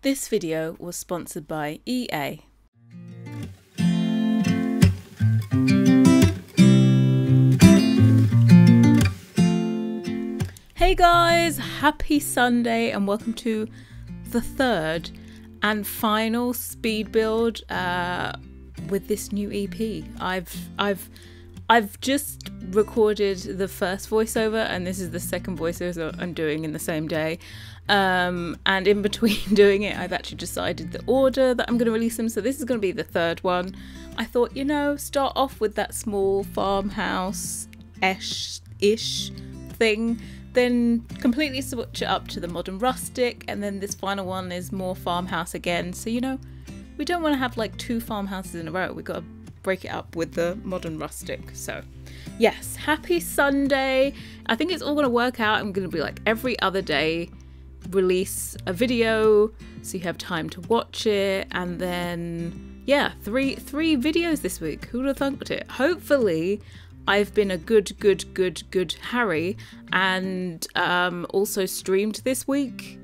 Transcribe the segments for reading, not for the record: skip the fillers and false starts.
This video was sponsored by EA. Hey guys, happy Sunday and welcome to the third and final speed build with this new EP. I've just recorded the first voiceover and this is the second voiceover I'm doing in the same day. And in between doing it, I've actually decided the order that I'm going to release them. So this is going to be the third one. I thought, you know, start off with that small farmhouse-ish thing, then completely switch it up to the modern rustic, and then this final one is more farmhouse again. So, you know, we don't want to have like two farmhouses in a row. We've got to break it up with the modern rustic. So yes, happy Sunday. I think it's all going to work out. I'm going to be like every other day release a video so you have time to watch it, and then yeah, three videos this week. Who would have thought it? Hopefully I've been a good Harrie and also streamed this week.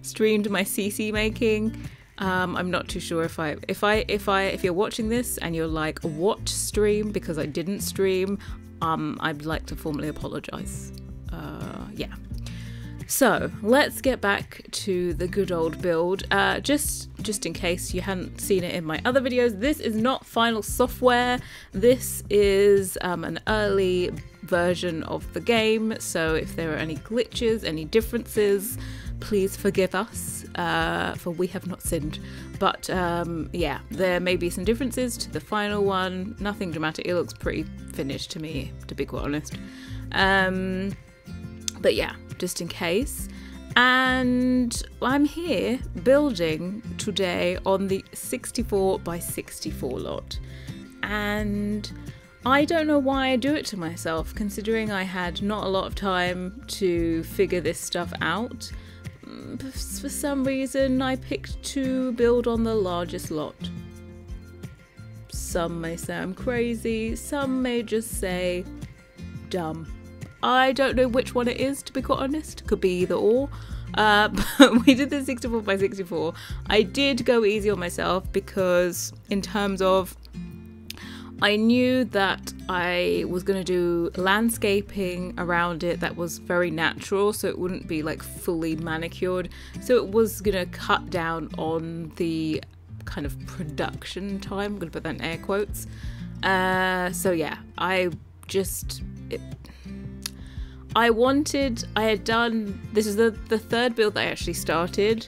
Streamed my CC making. I'm not too sure if you're watching this and you're like, what stream? Because I didn't stream. I'd like to formally apologize. Yeah. So let's get back to the good old build. Just in case you hadn't seen it in my other videos, this is not final software. This is an early version of the game. So if there are any glitches, any differences, please forgive us, for we have not sinned. But yeah, there may be some differences to the final one. Nothing dramatic. It looks pretty finished to me, to be quite honest. But yeah, just in case. And I'm here building today on the 64 by 64 lot. And I don't know why I do it to myself, considering I had not a lot of time to figure this stuff out. For some reason, I picked to build on the largest lot. Some may say I'm crazy, some may just say dumb. I don't know which one it is, to be quite honest. Could be either or. But we did the 64 by 64. I did go easy on myself because in terms of, I knew that I was going to do landscaping around it that was very natural, so it wouldn't be like fully manicured. So it was going to cut down on the kind of production time. I'm going to put that in air quotes. So yeah, this is the third build that I actually started,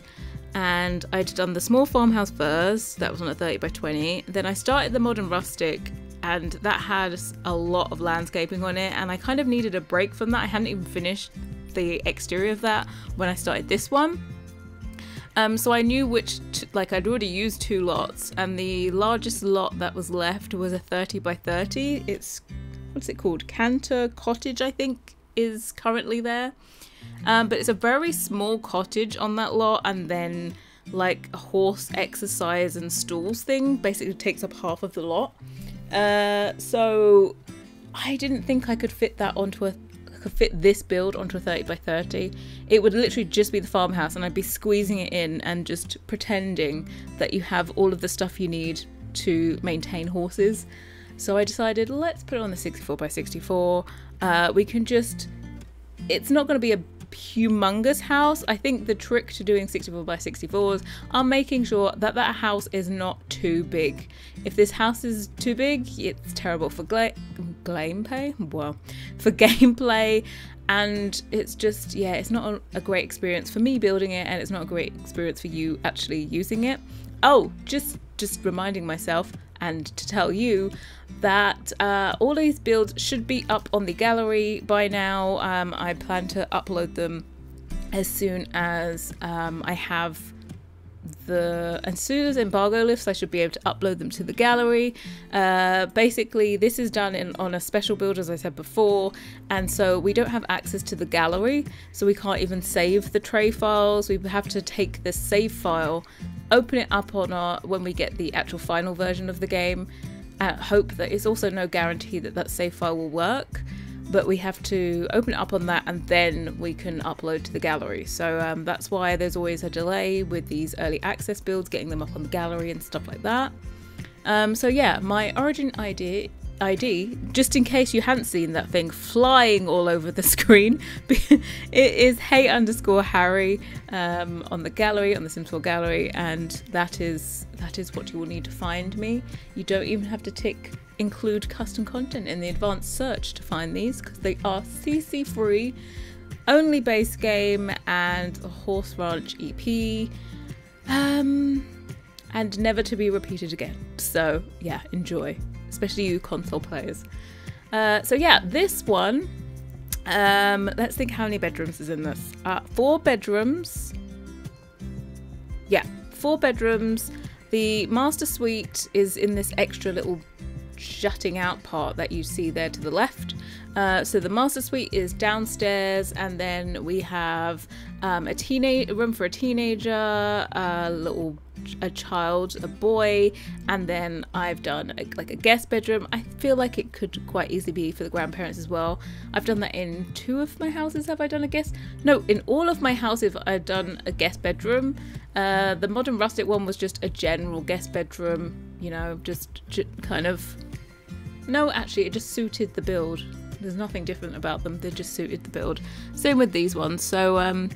and I'd done the small farmhouse first, that was on a 30 by 20, then I started the modern rustic, and that had a lot of landscaping on it, and I kind of needed a break from that. I hadn't even finished the exterior of that when I started this one. So I knew I'd already used two lots, and the largest lot that was left was a 30 by 30. What's it called? Cantor Cottage, I think, is currently there. But it's a very small cottage on that lot, and then like a horse exercise and stalls thing basically takes up half of the lot. So I didn't think I could fit that fit this build onto a 30 by 30. It would literally just be the farmhouse, and I'd be squeezing it in and just pretending that you have all of the stuff you need to maintain horses. So I decided, let's put it on the 64 by 64. It's not going to be a humongous house. I think the trick to doing 64 by 64s are making sure that that house is not too big. If this house is too big, it's terrible for gameplay. Well, for gameplay, and it's just, yeah, it's not a great experience for me building it, and it's not a great experience for you actually using it. Oh, just reminding myself and to tell you that all these builds should be up on the gallery by now. I plan to upload them as soon as as soon as embargo lifts. I should be able to upload them to the gallery. Basically, this is done on a special build, as I said before, and so we don't have access to the gallery, so we can't even save the tray files. We have to take the save file, open it up on when we get the actual final version of the game, and hope that it's also no guarantee that that save file will work. but we have to open it up on that and then we can upload to the gallery. So that's why there's always a delay with these early access builds, getting them up on the gallery and stuff like that. So yeah, my origin ID, just in case you hadn't seen that thing flying all over the screen, it is hey_Harrie on the gallery, on the Sims 4 gallery, and that is what you will need to find me. You don't even have to tick include custom content in the advanced search to find these, because they are CC free, only base game and a Horse Ranch EP, and never to be repeated again. So yeah, enjoy, especially you console players. So yeah, this one, let's think how many bedrooms is in this. 4 bedrooms. Yeah, 4 bedrooms. The master suite is in this extra little jutting out part that you see there to the left. So the master suite is downstairs, and then we have a room for a teenager, a child, a boy, and then I've done like a guest bedroom. I feel like it could quite easily be for the grandparents as well. I've done that in 2 of my houses. Have I done a guest? No, in all of my houses I've done a guest bedroom. The modern rustic one was just a general guest bedroom, you know, just kind of, no, actually it just suited the build. There's nothing different about them, they just suited the build. Same with these ones. So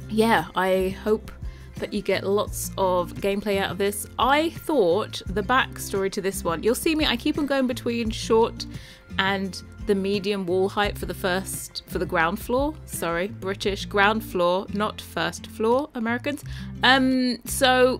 yeah, I hope that you get lots of gameplay out of this. I thought the backstory to this one, you'll see me, I keep on going between short and the medium wall height for the ground floor. Sorry, British ground floor, not first floor, Americans. So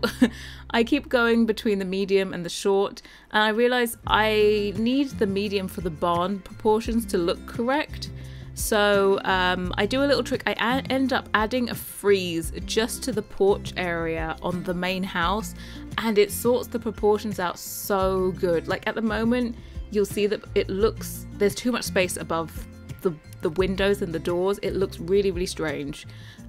I keep going between the medium and the short, and I realize I need the medium for the barn proportions to look correct. So I do a little trick. I end up adding a frieze just to the porch area on the main house, and it sorts the proportions out so good. Like at the moment, you'll see that it looks, there's too much space above the windows and the doors. It looks really, really strange.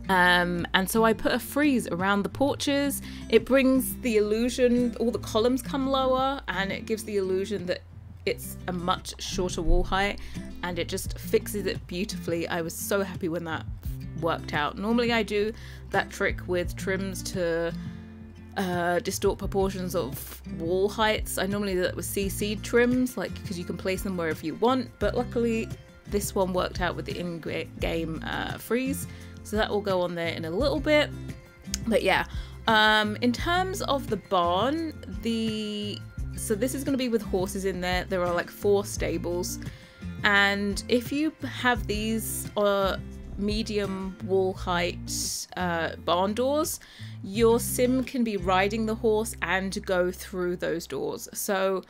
And so I put a frieze around the porches. It brings the illusion, all the columns come lower, and it gives the illusion that it's a much shorter wall height, and it just fixes it beautifully. I was so happy when that worked out. Normally I do that trick with trims to distort proportions of wall heights. I normally do that with CC trims, like, because you can place them wherever you want, but luckily this one worked out with the in-game frieze, so that will go on there in a little bit. But yeah, in terms of the barn, so this is going to be with horses in there. There are like 4 stables, and if you have these medium wall height barn doors, your sim can be riding the horse and go through those doors. So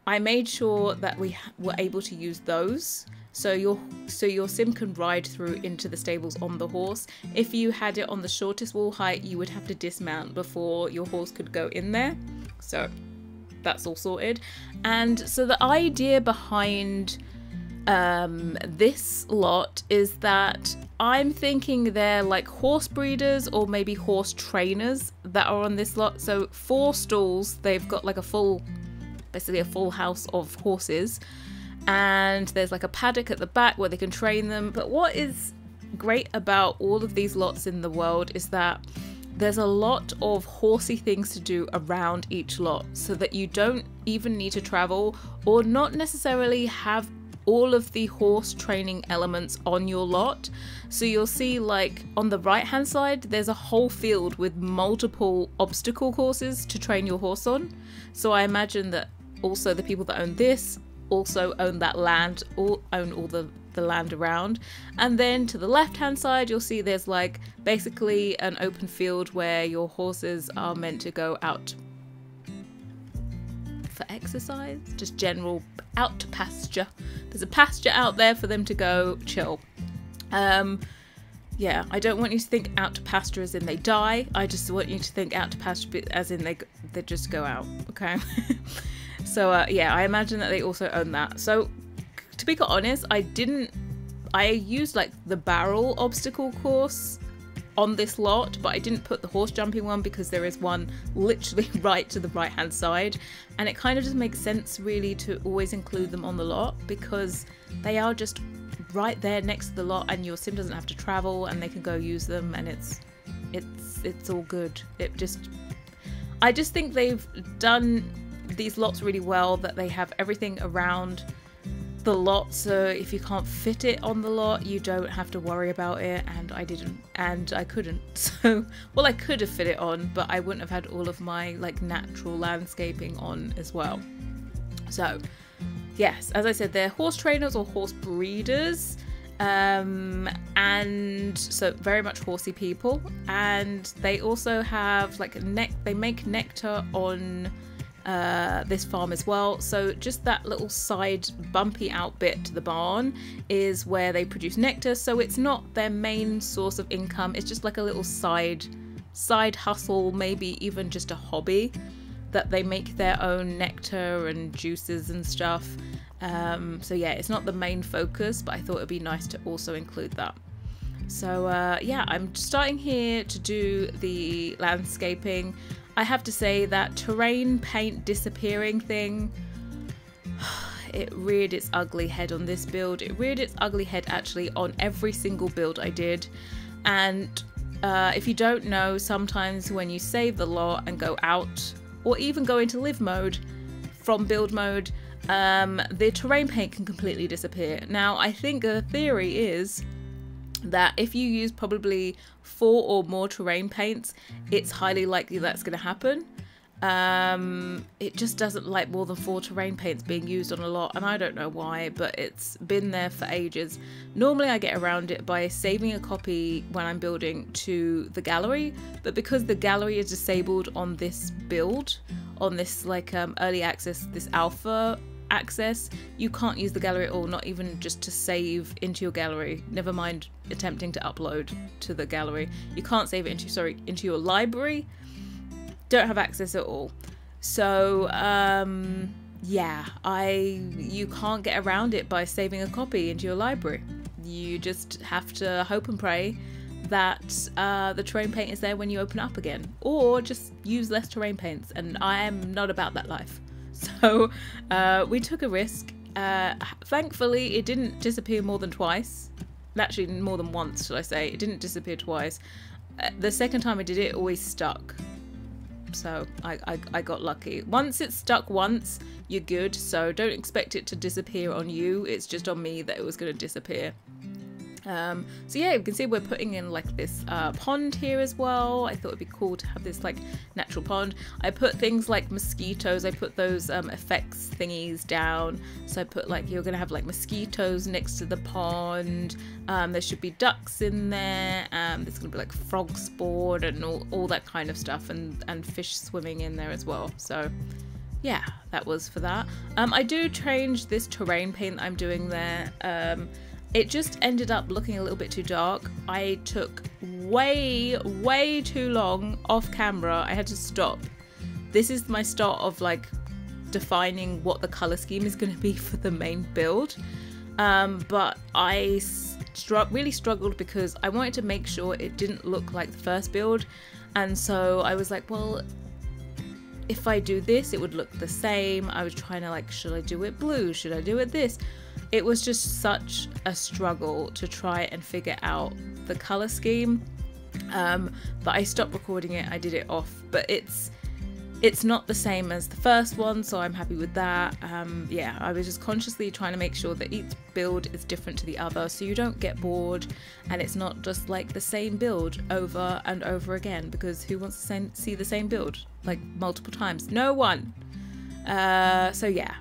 I made sure that we were able to use those, so your sim can ride through into the stables on the horse. If you had it on the shortest wall height, you would have to dismount before your horse could go in there. So that's all sorted. And so the idea behind this lot is that I'm thinking they're like horse breeders or maybe horse trainers that are on this lot. So 4 stalls, they've got like basically a full house of horses, and there's like a paddock at the back where they can train them. But what is great about all of these lots in the world is that there's a lot of horsey things to do around each lot, so that you don't even need to travel or not necessarily have all of the horse training elements on your lot. So you'll see, like on the right hand side, there's a whole field with multiple obstacle courses to train your horse on. So I imagine that also the people that own this also own that land, or own all the land around. And then to the left hand side, you'll see there's like basically an open field where your horses are meant to go out for exercise, just general out to pasture. There's a pasture out there for them to go chill. Yeah, I don't want you to think out to pasture as in they die. I just want you to think out to pasture as in they just go out, okay? So yeah, I imagine that they also own that. So to be quite honest, I used like the barrel obstacle course on this lot, but I didn't put the horse jumping one because there is one literally right to the right hand side, and it kind of just makes sense really to always include them on the lot because they are just right there next to the lot, and your sim doesn't have to travel and they can go use them, and it's all good. I just think they've done these lots really well, that they have everything around the lot, so if you can't fit it on the lot you don't have to worry about it, and I didn't, and I couldn't. So, well, I could have fit it on, but I wouldn't have had all of my like natural landscaping on as well. So yes, as I said, they're horse trainers or horse breeders, and so very much horsey people, and they also have like they make nectar on this farm as well. So just that little side bumpy out bit to the barn is where they produce nectar, so it's not their main source of income, it's just like a little side hustle, maybe even just a hobby, that they make their own nectar and juices and stuff. So yeah, it's not the main focus, but I thought it'd be nice to also include that. So yeah, I'm starting here to do the landscaping. I have to say that terrain paint disappearing thing, it reared its ugly head on this build. It reared its ugly head actually on every single build I did. And if you don't know, sometimes when you save the lot and go out, or even go into live mode from build mode, the terrain paint can completely disappear. Now, I think the theory is that if you use probably 4 or more terrain paints, it's highly likely that's going to happen. It just doesn't like more than 4 terrain paints being used on a lot, and I don't know why, but it's been there for ages. Normally I get around it by saving a copy when I'm building to the gallery, but because the gallery is disabled on this build, on this like early access, this alpha access, you can't use the gallery at all, not even just to save into your gallery, never mind attempting to upload to the gallery. You can't save it into your library, don't have access at all. So yeah, you can't get around it by saving a copy into your library. You just have to hope and pray that the terrain paint is there when you open up again, or just use less terrain paints, and I am not about that life. So we took a risk. Thankfully it didn't disappear more than twice, actually more than once should I say. It didn't disappear twice. The second time I did it, it always stuck, so I got lucky. Once it's stuck once, you're good, so don't expect it to disappear on you, it's just on me that it was going to disappear. So yeah, you can see we're putting in like this pond here as well. I thought it'd be cool to have this like natural pond. I put things like mosquitoes, I put those effects thingies down, so I put like, you're gonna have like mosquitoes next to the pond, there should be ducks in there, there's gonna be like frog spawn and all that kind of stuff, and fish swimming in there as well. So yeah, that was for that. I do change this terrain paint that I'm doing there. It just ended up looking a little bit too dark. I took way too long off camera. I had to stop. This is my start of like defining what the color scheme is going to be for the main build. But I really struggled because I wanted to make sure it didn't look like the first build. And so I was like, well, if I do this, it would look the same. I was trying to like, should I do it blue? Should I do it this? It was just such a struggle to try and figure out the color scheme. But I stopped recording it, I did it off, but it's not the same as the first one, so I'm happy with that. Yeah, I was just consciously trying to make sure that each build is different to the other, so you don't get bored and it's not just like the same build over and over again, because who wants to see the same build like multiple times? No one. So yeah,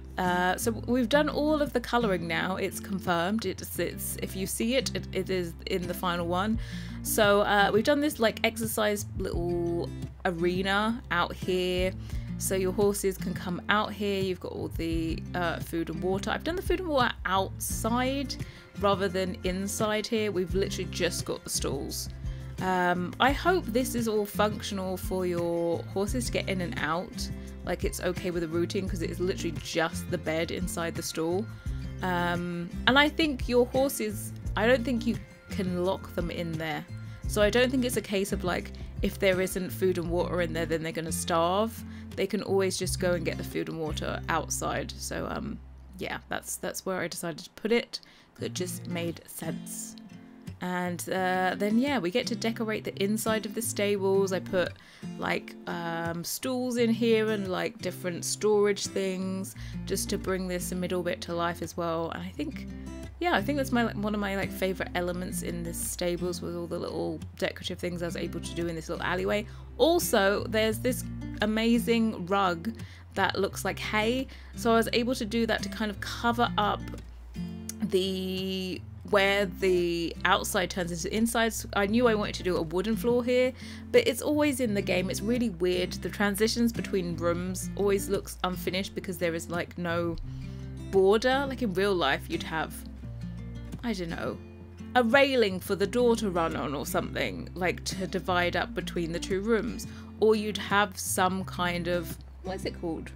so we've done all of the colouring now. It's confirmed. It's if you see it, it is in the final one. So we've done this like exercise little arena out here, so your horses can come out here. You've got all the food and water. I've done the food and water outside rather than inside here. We've literally just got the stalls. I hope this is all functional for your horses to get in and out. Like it's okay with the routing, because it is literally just the bed inside the stall. And I think your horses, I don't think you can lock them in there. So I don't think it's a case of like, if there isn't food and water in there, then they're going to starve. They can always just go and get the food and water outside. So yeah, that's where I decided to put it. It just made sense. And then yeah, we get to decorate the inside of the stables. I put like stools in here and like different storage things just to bring this a middle bit to life as well. And I think, yeah, I think that's one of my like favorite elements in this stables, with all the little decorative things I was able to do in this little alleyway. Also, there's this amazing rug that looks like hay, so I was able to do that to kind of cover up where the outside turns into the inside. So I knew I wanted to do a wooden floor here, but it's always in the game, it's really weird. The transitions between rooms always looks unfinished because there is like no border. Like in real life you'd have, I don't know, a railing for the door to run on or something, like to divide up between the two rooms, or you'd have some kind of, what is it called?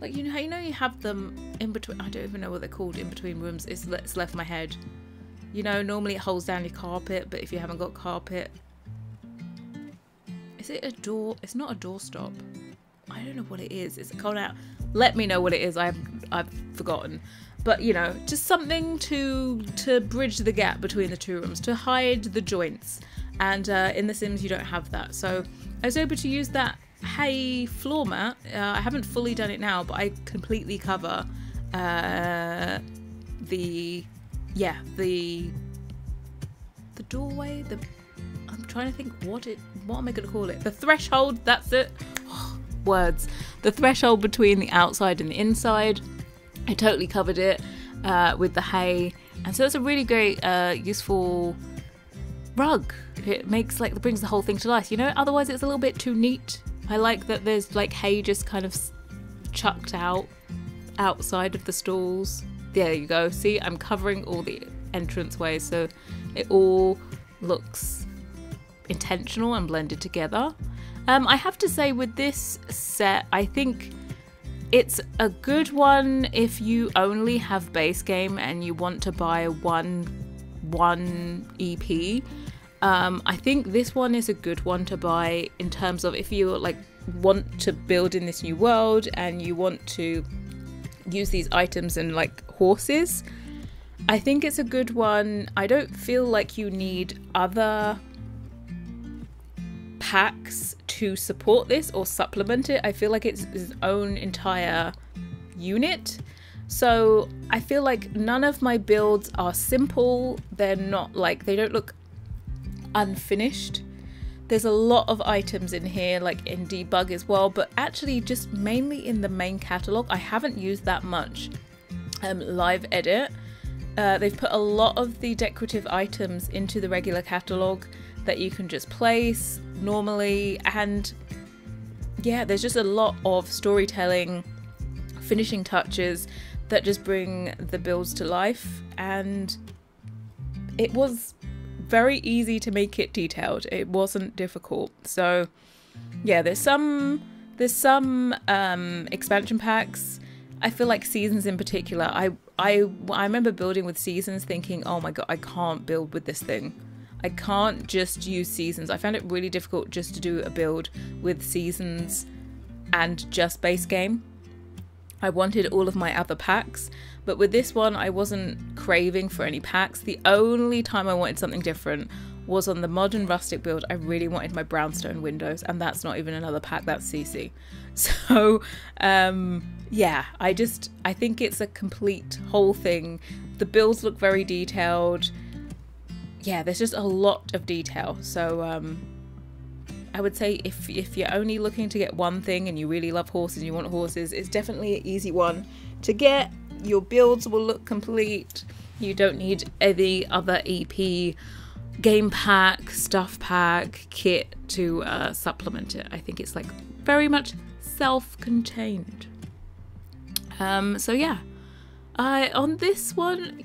Like, you know you have them in between, I don't even know what they're called, in between rooms. It's left my head. You know, normally it holds down your carpet, but if you haven't got carpet, is it a door? It's not a doorstop. I don't know what it is. It's coming out. Let me know what it is. I've forgotten. But you know, just something to bridge the gap between the two rooms, to hide the joints. And in The Sims you don't have that. So I was able to use that hay floor mat. I haven't fully done it now, but I completely cover the doorway, I'm trying to think what am I going to call it? The threshold, that's it. Oh, words. The threshold between the outside and the inside. I totally covered it with the hay, and so it's a really great useful rug. It brings the whole thing to life, you know. Otherwise it's a little bit too neat. I like that there's like hay just kind of chucked out outside of the stalls. There you go. See, I'm covering all the entranceways, so it all looks intentional and blended together. I have to say, with this set, I think it's a good one if you only have base game and you want to buy one EP. I think this one is a good one to buy in terms of if you like want to build in this new world and you want to use these items and like horses. I think it's a good one. I don't feel like you need other packs to support this or supplement it. I feel like it's its own entire unit. So I feel like none of my builds are simple. They're not like, they don't look unfinished. There's a lot of items in here, like in debug as well, but actually just mainly in the main catalog. I haven't used that much live edit. They've put a lot of the decorative items into the regular catalog that you can just place normally, and yeah, there's just a lot of storytelling, finishing touches that just bring the builds to life, and it was very easy to make it detailed. It wasn't difficult. So yeah, there's some expansion packs. I feel like Seasons in particular, I remember building with Seasons thinking, oh my god, I can't build with this thing. I can't just use Seasons. I found it really difficult just to do a build with Seasons and just base game. I wanted all of my other packs, but with this one I wasn't craving for any packs. The only time I wanted something different was on the modern rustic build. I really wanted my brownstone windows, and that's not even another pack, that's CC. So yeah, I think it's a complete whole thing. The builds look very detailed. Yeah, there's just a lot of detail. So I would say if you're only looking to get one thing and you really love horses and you want horses, it's definitely an easy one to get. Your builds will look complete. You don't need any other EP, game pack, stuff pack, kit to supplement it. I think it's like very much self-contained. So yeah, on this one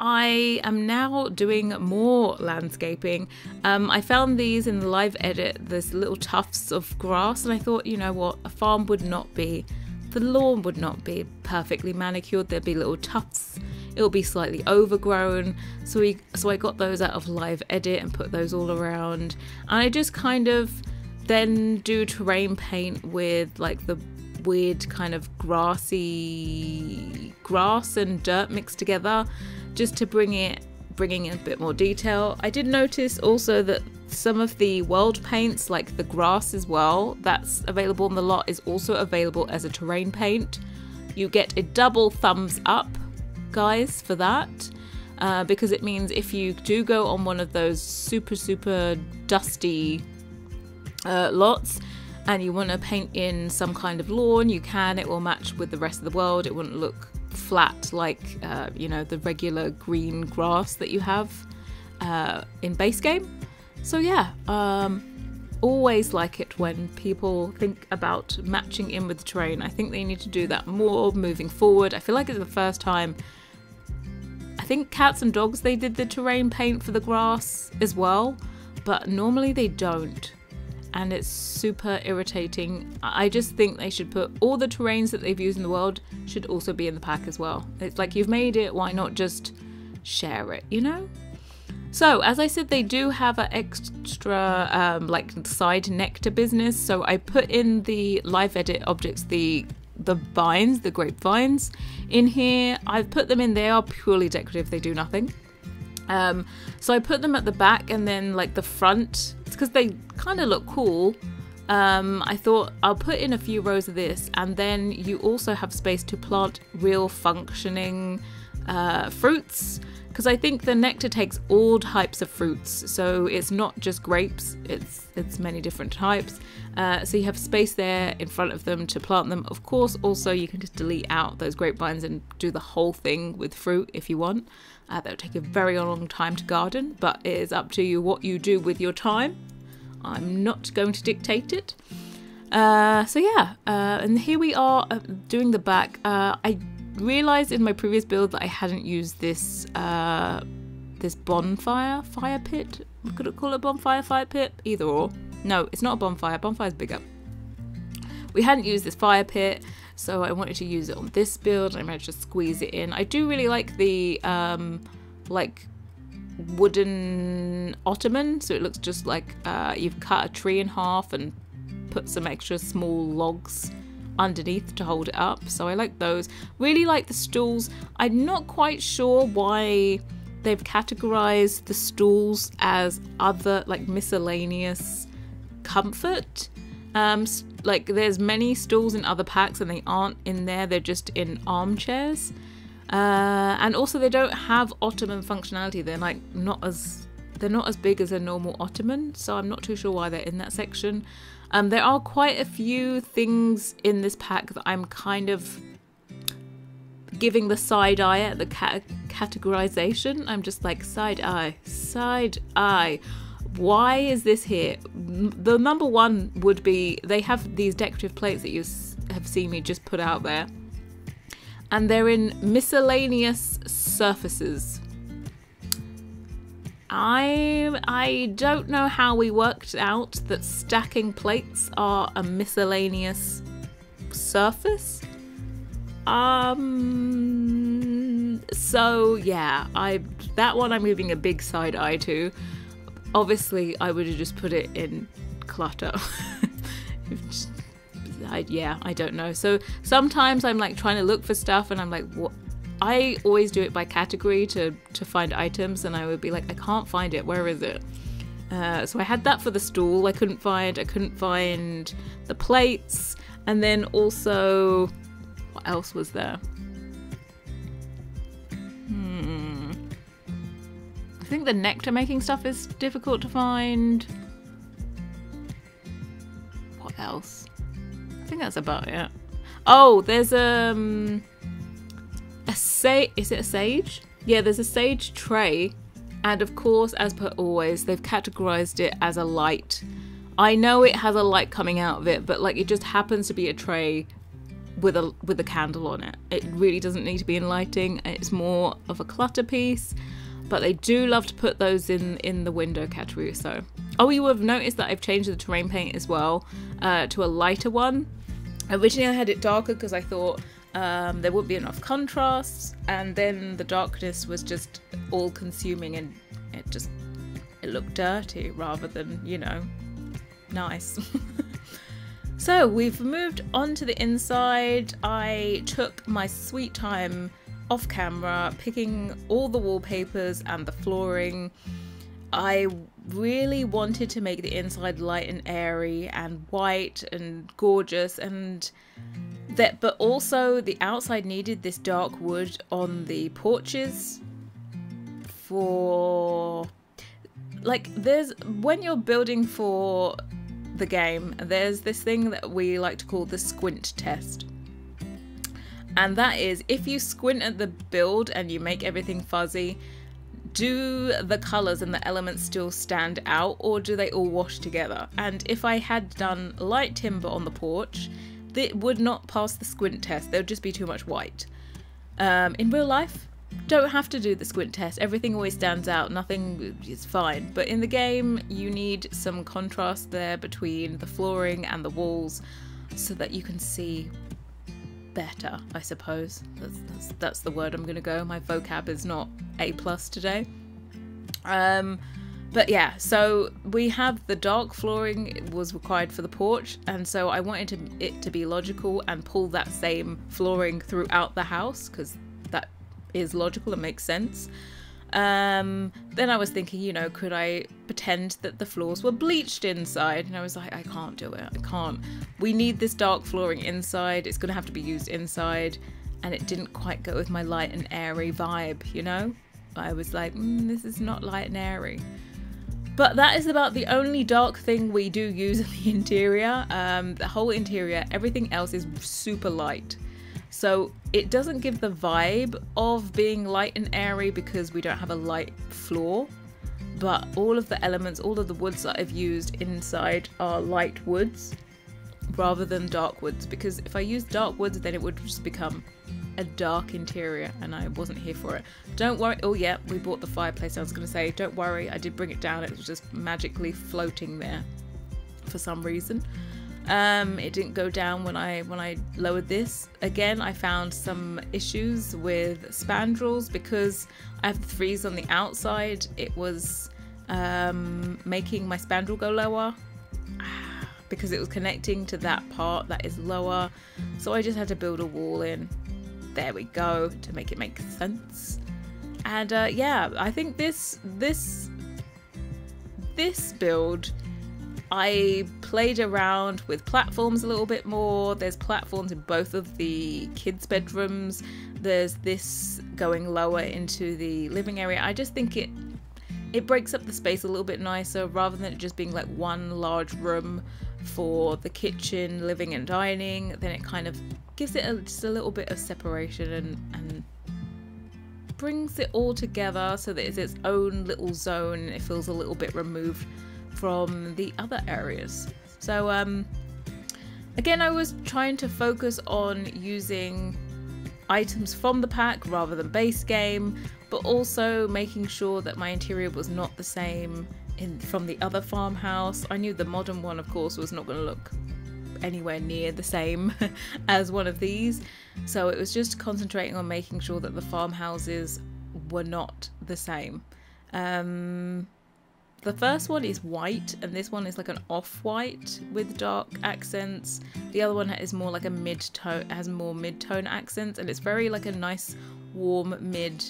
I am now doing more landscaping. I found these in the live edit, there's little tufts of grass, and I thought, you know what, a farm would not be, the lawn would not be perfectly manicured, there'd be little tufts it'll be slightly overgrown. So I got those out of Live Edit and put those all around. And I just kind of then do terrain paint with like the weird kind of grassy grass and dirt mixed together, just to bringing in a bit more detail. I did notice also that some of the world paints, like the grass as well, that's available in the lot, is also available as a terrain paint. You get a double thumbs up, guys, for that, because it means if you do go on one of those super dusty lots and you want to paint in some kind of lawn, you can. It will match with the rest of the world. It wouldn't look flat like you know, the regular green grass that you have in base game. So yeah, always like it when people think about matching in with the terrain. I think they need to do that more moving forward. I feel like it's the first time. I think Cats and Dogs, they did the terrain paint for the grass as well, but normally they don't. And it's super irritating. I just think they should put all the terrains that they've used in the world should also be in the pack as well. It's like, you've made it, why not just share it, you know? So as I said, they do have an extra like side nectar business. So I put in the Live Edit objects, the vines, the grapevines in here. I've put them in. They are purely decorative, they do nothing. So I put them at the back, and then like the front, it's because they kind of look cool. I thought I'll put in a few rows of this, and then you also have space to plant real functioning fruits, because I think the nectar takes all types of fruits, so it's not just grapes, it's many different types. So you have space there in front of them to plant them. Of course, also you can just delete out those grapevines and do the whole thing with fruit if you want. That would take a very long time to garden, but it is up to you what you do with your time. I'm not going to dictate it. So yeah, and here we are doing the back. I realized in my previous build that I hadn't used this this bonfire fire pit. Could it call it bonfire fire pit? Either or. No, it's not a bonfire. Bonfire's bigger. We hadn't used this fire pit, so I wanted to use it on this build. I managed to squeeze it in. I do really like the like wooden ottoman, so it looks just like you've cut a tree in half and put some extra small logs underneath to hold it up. So I like those. Really like the stools. I'm not quite sure why they've categorized the stools as other, like, miscellaneous comfort. Like, there's many stools in other packs and they aren't in there, they're just in armchairs. And also they don't have ottoman functionality. They're like they're not as big as a normal ottoman, so I'm not too sure why they're in that section. There are quite a few things in this pack that I'm kind of giving the side eye at the categorization. I'm just like, side eye. Why is this here? The number one would be, they have these decorative plates that you have seen me just put out there, and they're in miscellaneous surfaces. I don't know how we worked out that stacking plates are a miscellaneous surface. So yeah, that one I'm giving a big side eye to. Obviously, I would have just put it in clutter. Yeah, I don't know. So sometimes I'm like trying to look for stuff and I'm like, what? I always do it by category to find items, and I would be like, I can't find it. Where is it? So I had that for the stool. I couldn't find the plates, and then also, what else was there? I think the nectar making stuff is difficult to find. What else? I think that's about it. Oh, there's is it a sage? Yeah, there's a sage tray, and of course, as per always, they've categorized it as a light. I know it has a light coming out of it, but like, it just happens to be a tray with a candle on it. It really doesn't need to be in lighting. It's more of a clutter piece, but they do love to put those in the window category. So, oh, you would have noticed that I've changed the terrain paint as well to a lighter one. Originally I had it darker because I thought There wouldn't be enough contrast, and then the darkness was just all consuming, and it looked dirty rather than, you know, nice. So we've moved on to the inside. I took my sweet time off camera picking all the wallpapers and the flooring. I really wanted to make the inside light and airy and white and gorgeous, and that, but also the outside needed this dark wood on the porches for, like, there's, when you're building for the game, there's this thing that we like to call the squint test. And that is, if you squint at the build and you make everything fuzzy, do the colours and the elements still stand out, or do they all wash together? And if I had done light timber on the porch, it would not pass the squint test. There would just be too much white. In real life, don't have to do the squint test. Everything always stands out. Nothing is fine. But in the game, you need some contrast there between the flooring and the walls so that you can see better, I suppose. That's the word I'm gonna go. My vocab is not A+ today. But yeah, so we have the dark flooring was required for the porch, and so I wanted it to be logical and pull that same flooring throughout the house, because that is logical and makes sense. Then I was thinking, you know, could I pretend that the floors were bleached inside? And I was like, I can't do it. I can't. We need this dark flooring inside. It's gonna have to be used inside. And it didn't quite go with my light and airy vibe, you know? I was like, this is not light and airy. But that is about the only dark thing we do use in the interior. The whole interior, everything else is super light. So it doesn't give the vibe of being light and airy because we don't have a light floor. But all of the elements, all of the woods that I've used inside are light woods rather than dark woods. Because if I use dark woods, then it would just become a dark interior, and I wasn't here for it. Don't worry. Oh yeah, we bought the fireplace. I was going to say, don't worry, I did bring it down. It was just magically floating there for some reason. It didn't go down when I lowered this. Again, I found some issues with spandrels because I have the freeze on the outside. It was making my spandrel go lower because it was connecting to that part that is lower. So I just had to build a wall in. There we go, to make it make sense. And yeah, I think this build, I played around with platforms a little bit more. There's platforms in both of the kids' bedrooms. There's this going lower into the living area. I just think it breaks up the space a little bit nicer rather than it just being like one large room for the kitchen, living and dining. Then it kind of gives it just a little bit of separation and brings it all together so that it's its own little zone. It feels a little bit removed from the other areas. So again, I was trying to focus on using items from the pack rather than base game, but also making sure that my interior was not the same from the other farmhouse. I knew the modern one, of course, was not going to look anywhere near the same as one of these, so it was just concentrating on making sure that the farmhouses were not the same. The first one is white, and this one is like an off-white with dark accents. The other one is more like a mid-tone, has more mid-tone accents, and it's very like a nice warm mid.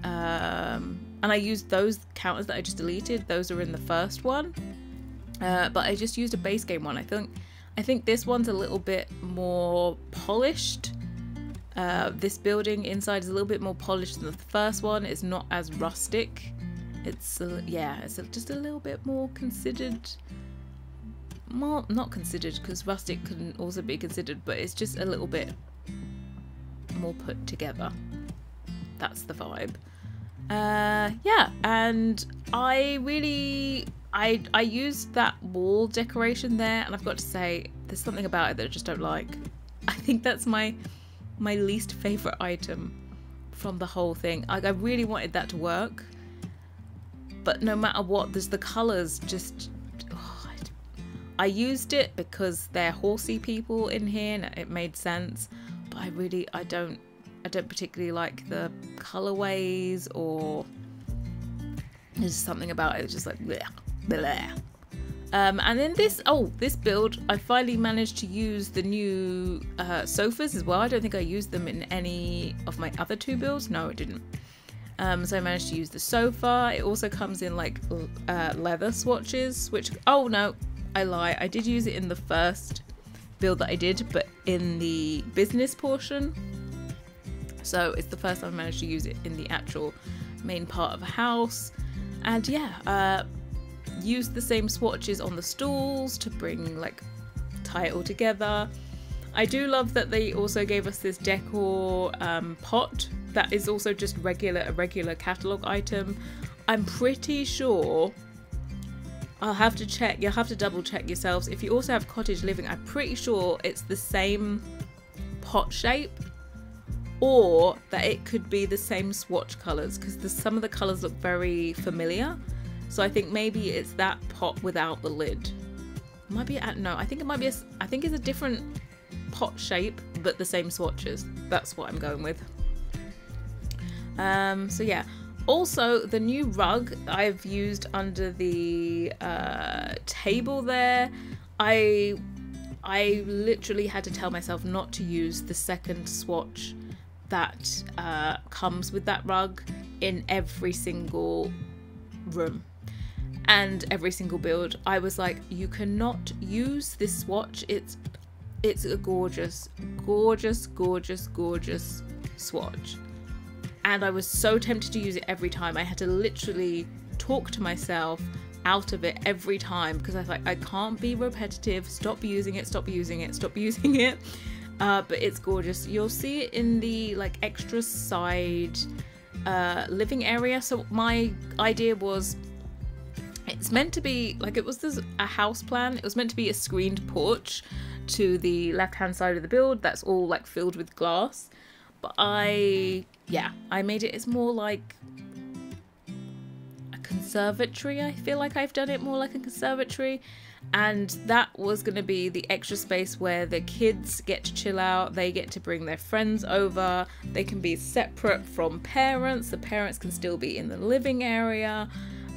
And I used those counters that I just deleted. Those are in the first one, but I just used a base game one. I think this one's a little bit more polished. This building inside is a little bit more polished than the first one. It's not as rustic. It's just a little bit more considered. More not considered, because rustic can also be considered, but it's just a little bit more put together. That's the vibe. Yeah, and I used that wall decoration there, and I've got to say there's something about it that I just don't like. I think that's my least favorite item from the whole thing. Like, I really wanted that to work, but no matter what, there's the colors just. I used it because they're horsey people in here and it made sense, but I don't particularly like the colorways, or there's something about it. It's just like bleh, bleh. And then this build, I finally managed to use the new sofas as well. I don't think I used them in any of my other 2 builds. No, it didn't. So I managed to use the sofa. It also comes in like leather swatches, which, oh no, I lie. I did use it in the first build that I did, but in the business portion. So it's the first time I managed to use it in the actual main part of a house. And yeah, use the same swatches on the stools to bring, like, tie it all together. I do love that they also gave us this decor pot that is also just a regular catalogue item. I'm pretty sure, I'll have to check, you'll have to double check yourselves. If you also have cottage living, I'm pretty sure it's the same pot shape, or that it could be the same swatch colours, because some of the colours look very familiar. So I think maybe it's that pot without the lid. Might be no, I think it might be I think it's a different pot shape, but the same swatches. That's what I'm going with. So yeah. Also, the new rug I've used under the table there, I literally had to tell myself not to use the second swatch that comes with that rug in every single room and every single build. I was like, you cannot use this swatch. It's a gorgeous swatch. And I was so tempted to use it every time. I had to literally talk to myself out of it every time, because I was like, I can't be repetitive. Stop using it, stop using it, stop using it. But it's gorgeous. You'll see it in the like extra side living area. So my idea was, it's meant to be like, it was a house plan. It was meant to be a screened porch to the left hand side of the build that's all like filled with glass. But I made it, it's more like a conservatory. I feel like I've done it more like a conservatory, and that was going to be the extra space where the kids get to chill out. They get to bring their friends over. They can be separate from parents. The parents can still be in the living area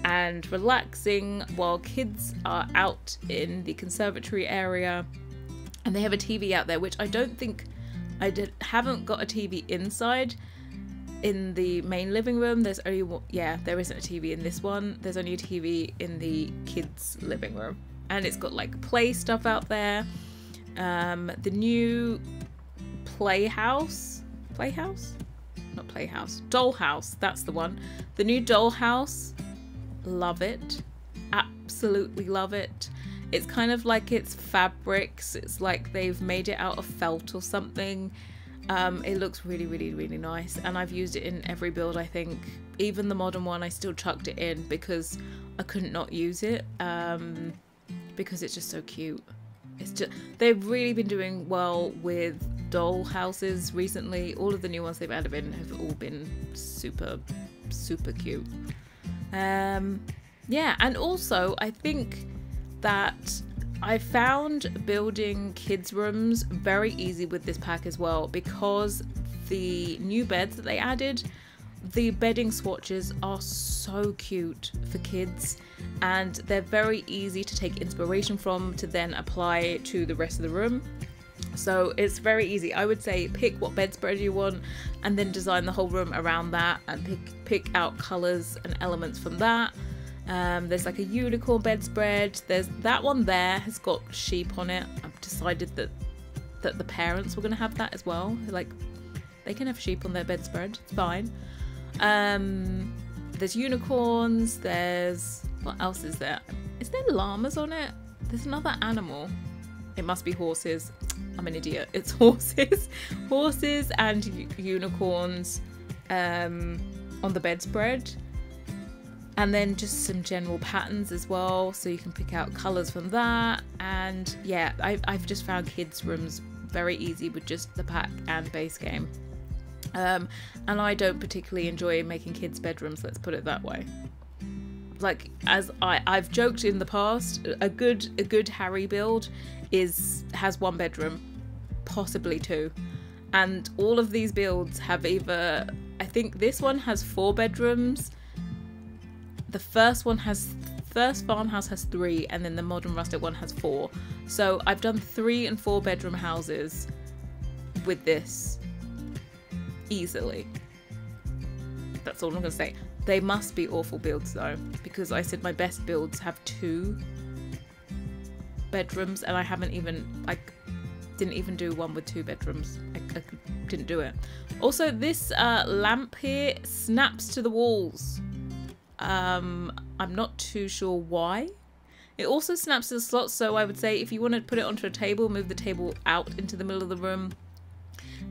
and relaxing while kids are out in the conservatory area. And they have a TV out there, which I don't think haven't got a TV inside. In the main living room, there's only one, yeah, there isn't a TV in this one. There's only a TV in the kids' living room, and it's got like play stuff out there. The new dollhouse, that's the one. The new dollhouse, love it, absolutely love it. It's kind of like it's fabrics. It's like they've made it out of felt or something. It looks really nice, and I've used it in every build, I think. Even the modern one, I still chucked it in because I couldn't not use it, because it's just so cute. It's just, they've really been doing well with doll houses recently. All of the new ones they've added in have all been super cute. Yeah, and also I think that I found building kids' rooms very easy with this pack as well, because the new beds that they added, the bedding swatches are so cute for kids, and they're very easy to take inspiration from to then apply to the rest of the room. So it's very easy. I would say pick what bedspread you want and then design the whole room around that, and pick out colours and elements from that. There's like a unicorn bedspread. There's that one there has got sheep on it. I've decided that the parents were going to have that as well. Like, they can have sheep on their bedspread. It's fine. There's unicorns. There's, what else is there? Is there llamas on it? There's another animal. It must be horses. I'm an idiot. It's horses. Horses and unicorns on the bedspread. And then just some general patterns as well, so you can pick out colours from that. And yeah, I've just found kids' rooms very easy with just the pack and base game. And I don't particularly enjoy making kids' bedrooms, let's put it that way. Like, as I've joked in the past, a good Harrie build has one bedroom, possibly two. And all of these builds have either, I think this one has 4 bedrooms. The first farmhouse has 3, and then the modern rustic one has 4. So I've done 3 and 4 bedroom houses with this easily. That's all I'm gonna say. They must be awful builds though, because I said my best builds have 2 bedrooms, and I haven't even, didn't even do one with 2 bedrooms. I didn't do it. Also, this lamp here snaps to the walls. I'm not too sure why. It also snaps to the slots, so I would say if you want to put it onto a table, move the table out into the middle of the room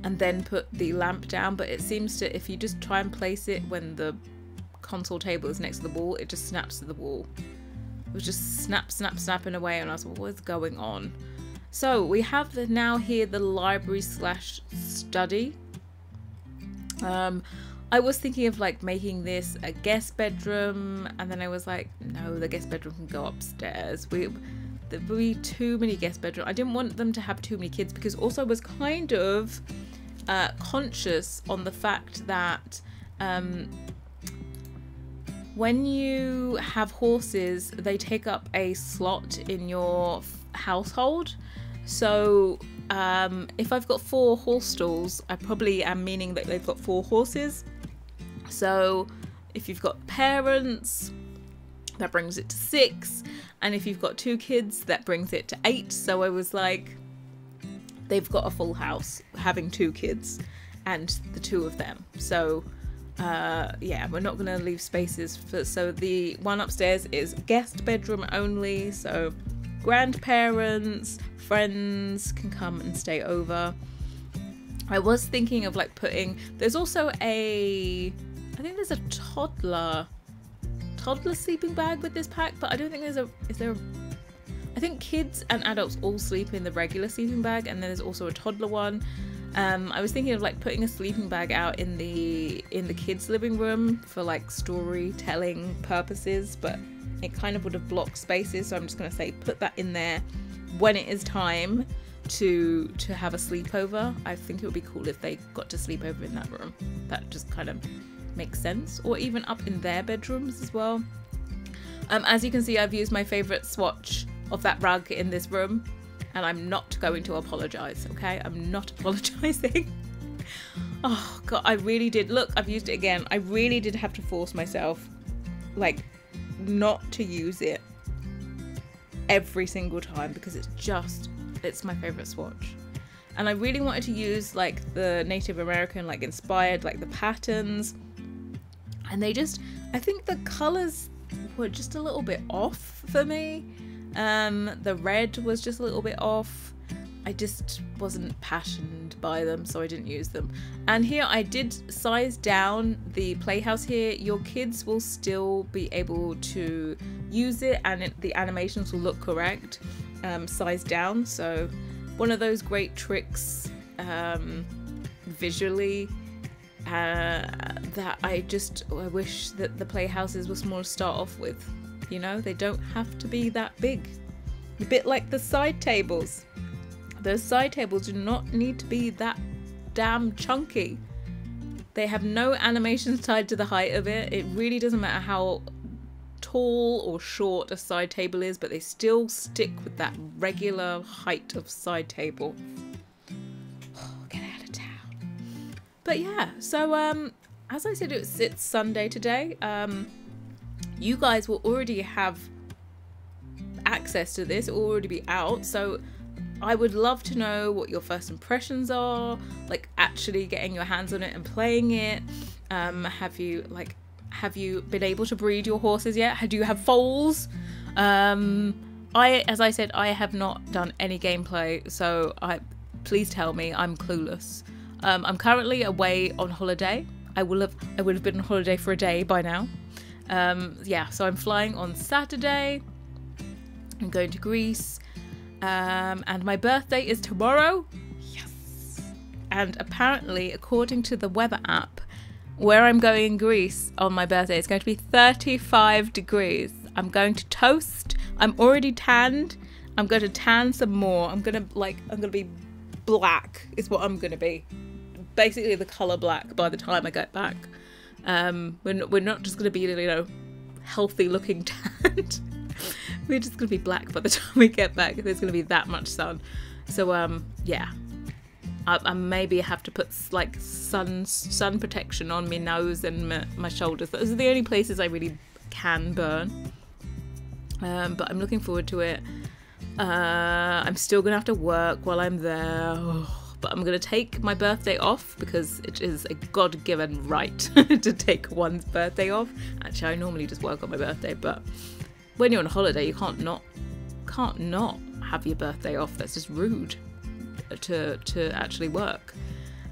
and then put the lamp down. But it seems to, if you just try and place it when the console table is next to the wall, it just snaps to the wall. It was just snapping away, and I was like, what is going on? So we have now here the library slash study. I was thinking of like making this a guest bedroom, and then I was like, no, the guest bedroom can go upstairs. There would be too many guest bedrooms. I didn't want them to have too many kids, because also I was kind of conscious on the fact that when you have horses, they take up a slot in your household. So if I've got 4 horse stalls, I probably am meaning that they've got 4 horses. So if you've got parents, that brings it to 6. And if you've got 2 kids, that brings it to 8. So I was like, they've got a full house having 2 kids and the 2 of them. So yeah, we're not going to leave spaces for, so the one upstairs is guest bedroom only. So grandparents, friends can come and stay over. I was thinking of like putting, there's also I think there's a toddler sleeping bag with this pack, but I don't think I think kids and adults all sleep in the regular sleeping bag, and then there's also a toddler one. I was thinking of like putting a sleeping bag out in the kids' living room for like storytelling purposes, but it kind of would have blocked spaces, so I'm just going to say put that in there when it is time to have a sleepover. I think it would be cool if they got to sleep over in that room. That just kind of makes sense, or even up in their bedrooms as well. As you can see, I've used my favorite swatch of that rug in this room, and I'm not going to apologize. Okay, I'm not apologizing. Oh god, I really did, look, I've used it again. I really did have to force myself like not to use it every single time, because it's my favorite swatch. And I really wanted to use like the Native American like inspired like the patterns, and I think the colors were just a little bit off for me. The red was just a little bit off. I just wasn't passionate by them, so I didn't use them. And here I did size down the playhouse here. Your kids will still be able to use it, and the animations will look correct, size down. So one of those great tricks visually that I wish that the playhouses were small to start off with. You know, they don't have to be that big. A bit like the side tables. Those side tables do not need to be that damn chunky. They have no animations tied to the height of it. It really doesn't matter how tall or short a side table is, but they still stick with that regular height of side table. Oh, get out of town. But yeah, so as I said, it's Sunday today. You guys will already have access to this. It will already be out, so I would love to know what your first impressions are, like actually getting your hands on it and playing it. Have you been able to breed your horses yet? Do you have foals? As I said, I have not done any gameplay, so please tell me. I'm clueless. I'm currently away on holiday. I would have been on holiday for a day by now. Yeah, so I'm flying on Saturday. I'm going to Greece. And my birthday is tomorrow. Yes. And apparently, according to the weather app, where I'm going in Greece on my birthday, it's going to be 35 degrees. I'm going to toast. I'm already tanned. I'm going to tan some more. I'm gonna be black is what I'm gonna be. basically the colour black by the time I get back. We're not just going to be, you know, healthy looking tanned. We're just going to be black by the time we get back. There's going to be that much sun. So yeah, I maybe have to put like sun protection on my nose and my shoulders. Those are the only places I really can burn. But I'm looking forward to it. I'm still gonna have to work while I'm there. But I'm gonna take my birthday off because it is a God-given right to take one's birthday off. Actually, I normally just work on my birthday, but when you're on a holiday, you can't not have your birthday off. That's just rude to actually work.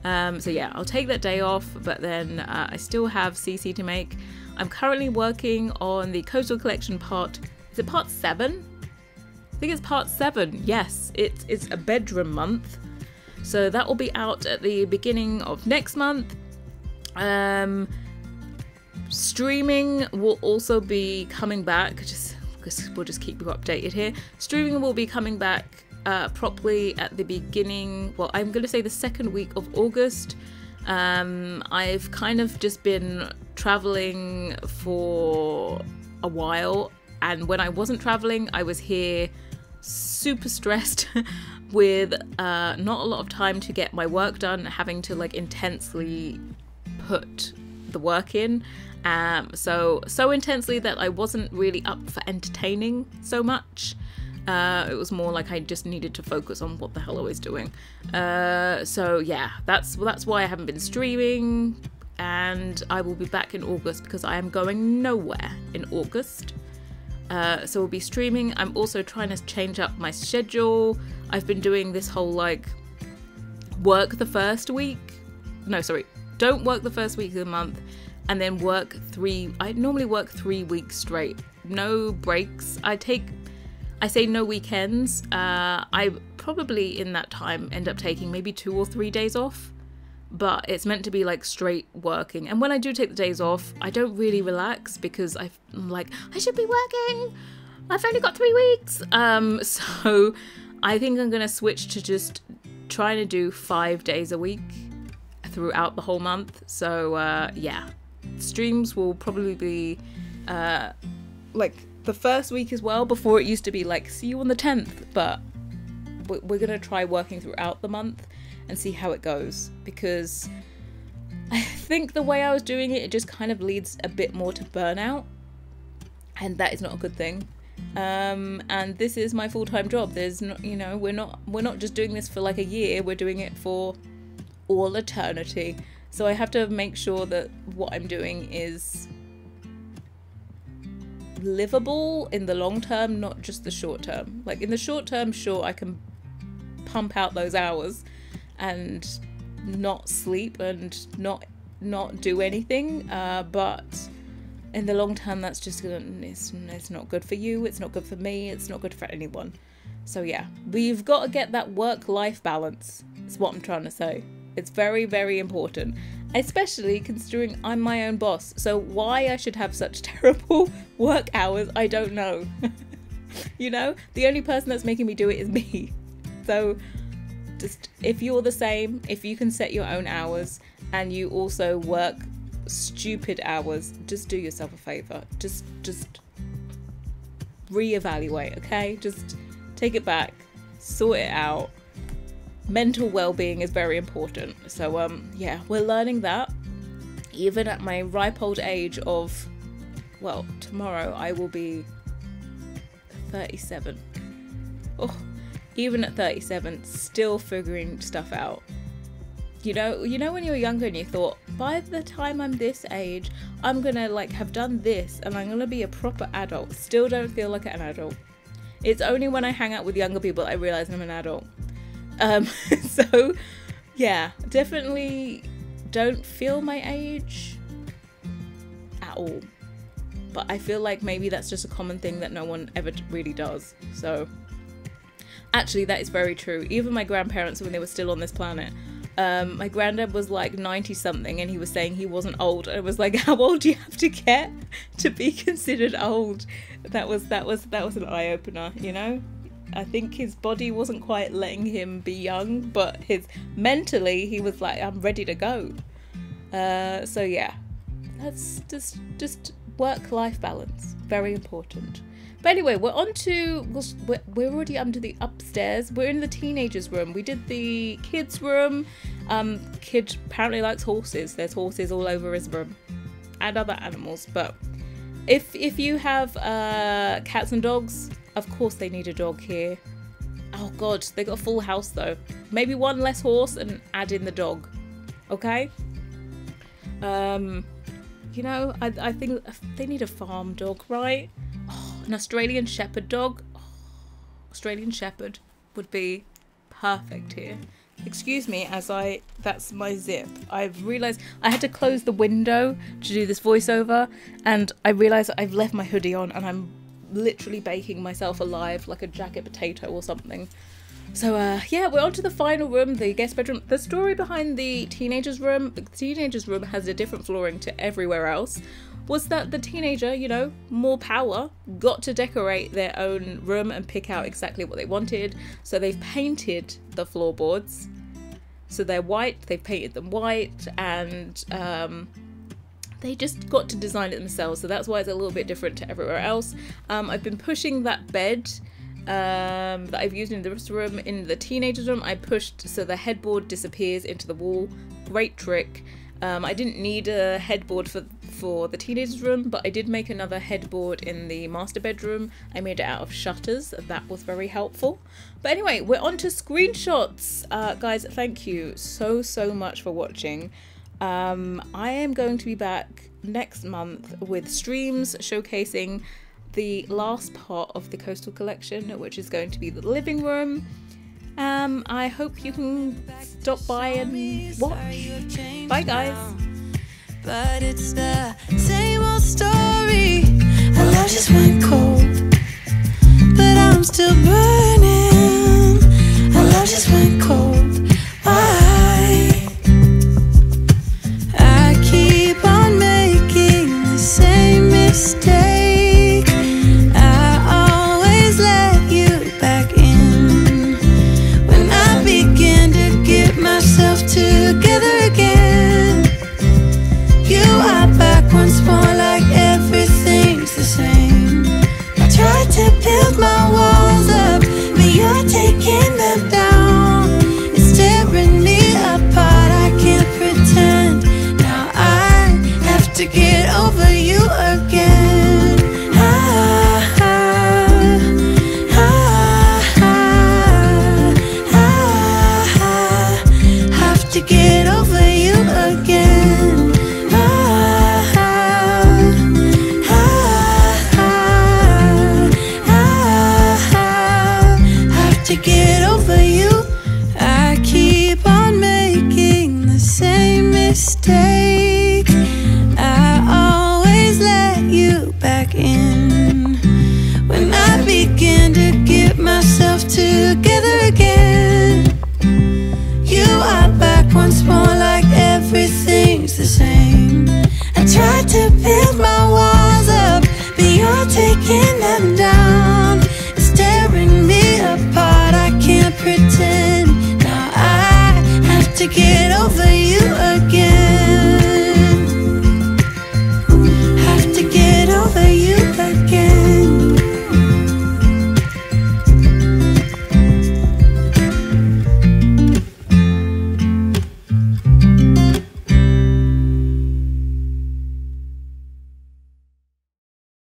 So yeah, I'll take that day off, but then I still have CC to make. I'm currently working on the Coastal Collection part. Is it part 7? I think it's part 7. Yes, it's a bedroom month. So that will be out at the beginning of next month. Streaming will also be coming back. We'll just keep you updated here. Streaming will be coming back properly at the beginning. Well, I'm going to say the second week of August. I've kind of just been traveling for a while. And when I wasn't traveling, I was here super stressed with not a lot of time to get my work done, having to like intensely put the work in. So intensely that I wasn't really up for entertaining so much. It was more like I just needed to focus on what the hell I was doing. So yeah, that's why I haven't been streaming, and I will be back in August because I am going nowhere in August. So we'll be streaming. I'm also trying to change up my schedule. I've been doing this whole like work the first week. No, sorry. Don't work the first week of the month and then I normally work 3 weeks straight. No breaks. I say no weekends. I probably in that time end up taking maybe 2 or 3 days off. But it's meant to be like straight working. And when I do take the days off, I don't really relax because I'm like, I should be working. I've only got 3 weeks. So I think I'm going to switch to just trying to do 5 days a week throughout the whole month. So yeah, streams will probably be like the first week as well. Before it used to be like, see you on the 10th. But we're going to try working throughout the month and see how it goes, because I think the way I was doing it just kind of leads a bit more to burnout, and that is not a good thing. And this is my full-time job. There's not, you know, we're not just doing this for like a year, we're doing it for all eternity. So I have to make sure that what I'm doing is livable in the long term, not just the short term. Like in the short term, sure, I can pump out those hours and not sleep and not do anything, but in the long term that's just gonna, it's not good for you, it's not good for me, it's not good for anyone. So yeah, we've got to get that work-life balance, is what I'm trying to say. It's very, very important, especially considering I'm my own boss. So why I should have such terrible work hours, I don't know. You know, the only person that's making me do it is me. So just, if you're the same, if you can set your own hours and you also work stupid hours, just do yourself a favor. Just reevaluate, okay? Just take it back, sort it out. Mental well-being is very important. So yeah, we're learning that. Even at my ripe old age of, well, tomorrow I will be 37. Oh, even at 37, still figuring stuff out. You know when you were younger and you thought, by the time I'm this age, I'm gonna like have done this and I'm gonna be a proper adult. Still don't feel like an adult. It's only when I hang out with younger people I realize I'm an adult. So yeah, definitely don't feel my age at all. But I feel like maybe that's just a common thing that no one ever really does. So actually, that is very true. Even my grandparents, when they were still on this planet, my granddad was like 90 something and he was saying he wasn't old. And I was like, how old do you have to get to be considered old? That was an eye opener, you know? I think his body wasn't quite letting him be young, but mentally he was like, I'm ready to go. So yeah, that's just work-life balance, very important. But anyway, we're already under the upstairs. We're in the teenagers' room. We did the kids' room. Kid apparently likes horses. There's horses all over his room and other animals. But if you have cats and dogs, of course they need a dog here. Oh God, they got a full house though. Maybe one less horse and add in the dog. Okay. You know, I think they need a farm dog, right? Oh, an Australian Shepherd dog. Oh, Australian Shepherd would be perfect here. Excuse me that's my zip. I've realised I had to close the window to do this voiceover, and I realised I've left my hoodie on and I'm literally baking myself alive like a jacket potato or something. So yeah, we're on to the final room, the guest bedroom. The story behind the teenagers room has a different flooring to everywhere else, was that the teenager, you know, more power, got to decorate their own room and pick out exactly what they wanted. So they've painted the floorboards. So they're white, they've painted them white, and they just got to design it themselves. So that's why it's a little bit different to everywhere else. I've been pushing that bed that I've used in the rest of the room in the teenagers room. I pushed so the headboard disappears into the wall. Great trick. I didn't need a headboard for the teenagers room, but I did make another headboard in the master bedroom. I made it out of shutters. That was very helpful. But anyway, we're on to screenshots. Guys, thank you so much for watching. I am going to be back next month with streams showcasing the last part of the coastal collection, which is going to be the living room. I hope you can stop by and watch. Bye guys. But it's the same old story. Our love just went cold, but I'm still burning. Our love just went cold. Why? I keep on making the same mistake. Together again, you are back once more, like everything's the same. I tried to build my walls up, but you're taking them down. It's tearing me apart, I can't pretend. Now I have to get over you again. To get over you again. Have to get over you. I keep on making the same mistake. I always let you back in. When I begin to get myself together again, you are back once more, like everything's the same. I tried to build my walls up, but you're taking them down. It's tearing me apart, I can't pretend. Now I have to get over